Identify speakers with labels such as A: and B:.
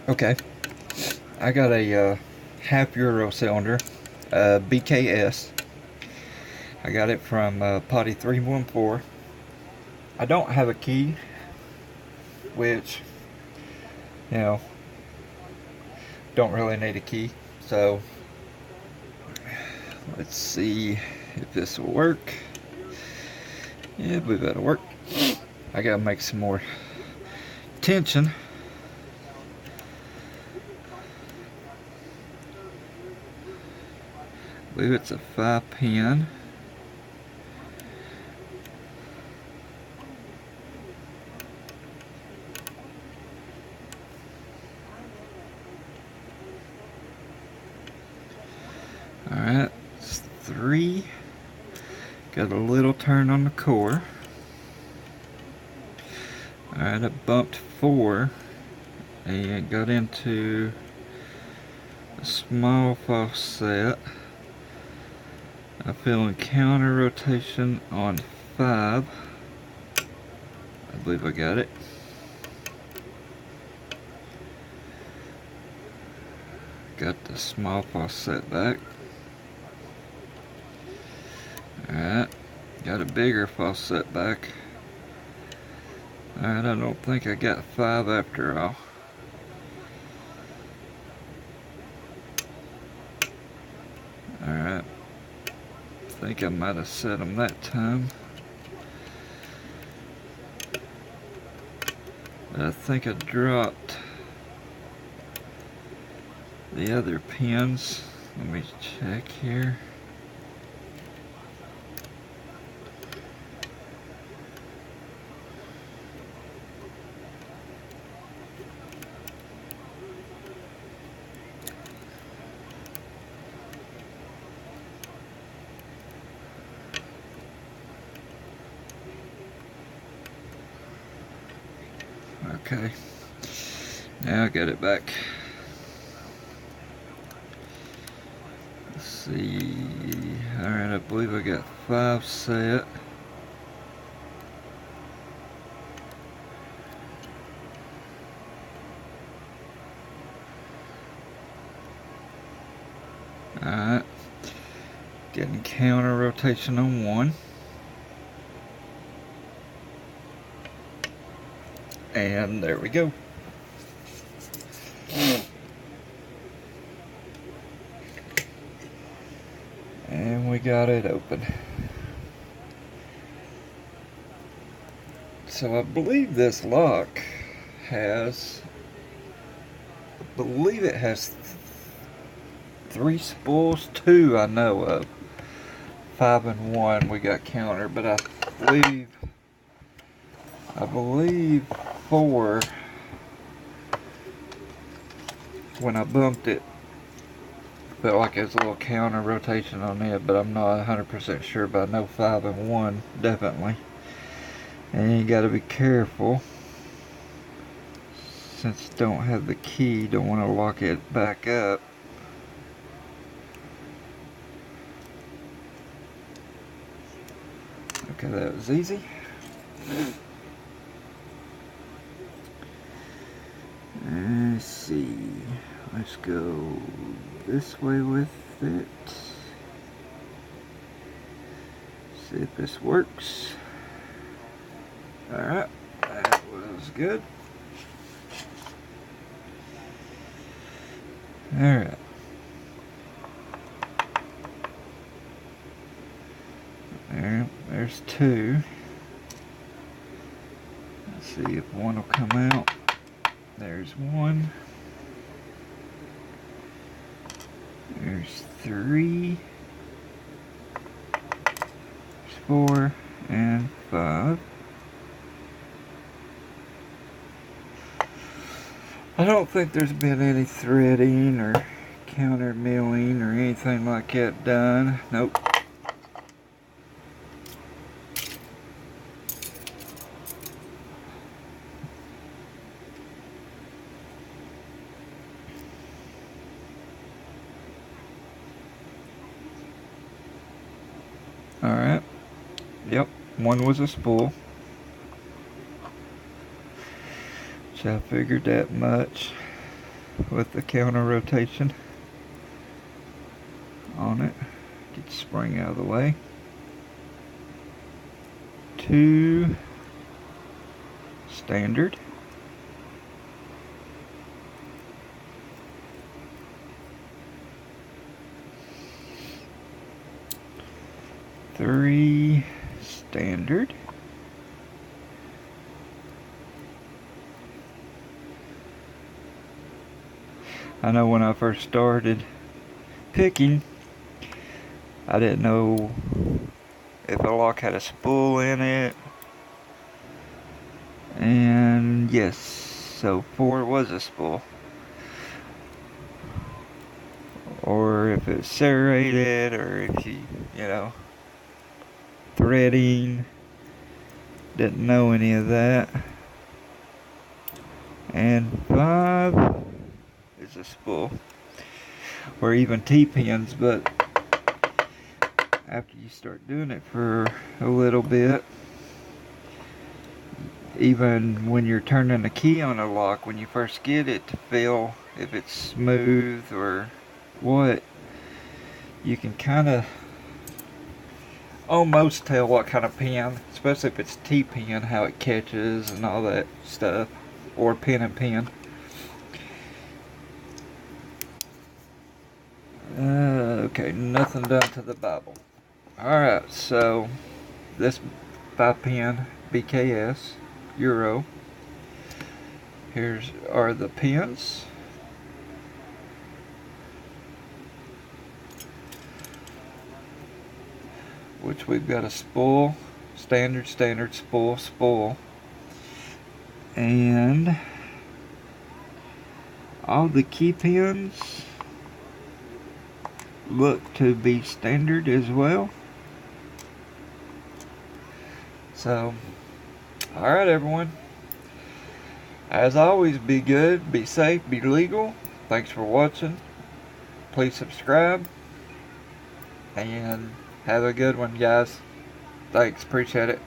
A: Okay, I got a half euro cylinder, BKS. I got it from Potti314. I don't have a key, which, you know, don't really need a key. So let's see if this will work. Yeah, I believe that'll work. I gotta make some more tension. I believe it's a 5-pin. Alright, it's 3. Got a little turn on the core. Alright, I bumped 4 and got into a small faucet. I'm feeling counter rotation on 5. I believe I got it. Got the small faucet back. Alright, got a bigger faucet back. Alright, I don't think I got 5 after all. Alright, I think I might have set them that time. But I think I dropped the other pins. Let me check here. Okay, now I got it back. Let's see. Alright, I believe I got 5 set. Alright, getting counter rotation on 1. And there we go. And we got it open. So I believe this lock has, I believe it has 3 spools, 2 I know of. 5 and 1 we got counter, but I believe 4, when I bumped it, felt like there's a little counter rotation on it, but I'm not 100% sure, but I know 5 and 1 definitely. And you gotta be careful, since you don't have the key, don't want to lock it back up. Okay, that was easy. Let's see, let's go this way with it. See if this works. Alright, that was good. Alright. There's 2. Let's see if one will come out. There's 1. There's 3. There's 4 and 5. I don't think there's been any threading or counter milling or anything like that done. Nope. Alright. Yep, 1 was a spool. So I figured that much. with the counter rotation on it. Get the spring out of the way. 2 standard. 3 standard. I know when I first started picking, I didn't know if a lock had a spool in it. And yes, so 4 was a spool. Or if it's serrated, or if you know, threading. Didn't know any of that. And 5 is a spool. Or even T-pins, but after you start doing it for a little bit, even when you're turning the key on a lock, when you first get it to feel if it's smooth or what, you can kind of almost tell what kind of pin, especially if it's T-pin, how it catches and all that stuff, or pin and pin. Okay, nothing done to the Bible. Alright, so this 5-pin BKS Euro. Here's are the pins. Which we've got a spool, standard spool, and all the key pins look to be standard as well. So, alright everyone, as always, be good, be safe, be legal. Thanks for watching. Please subscribe, and have a good one, guys. Thanks, appreciate it.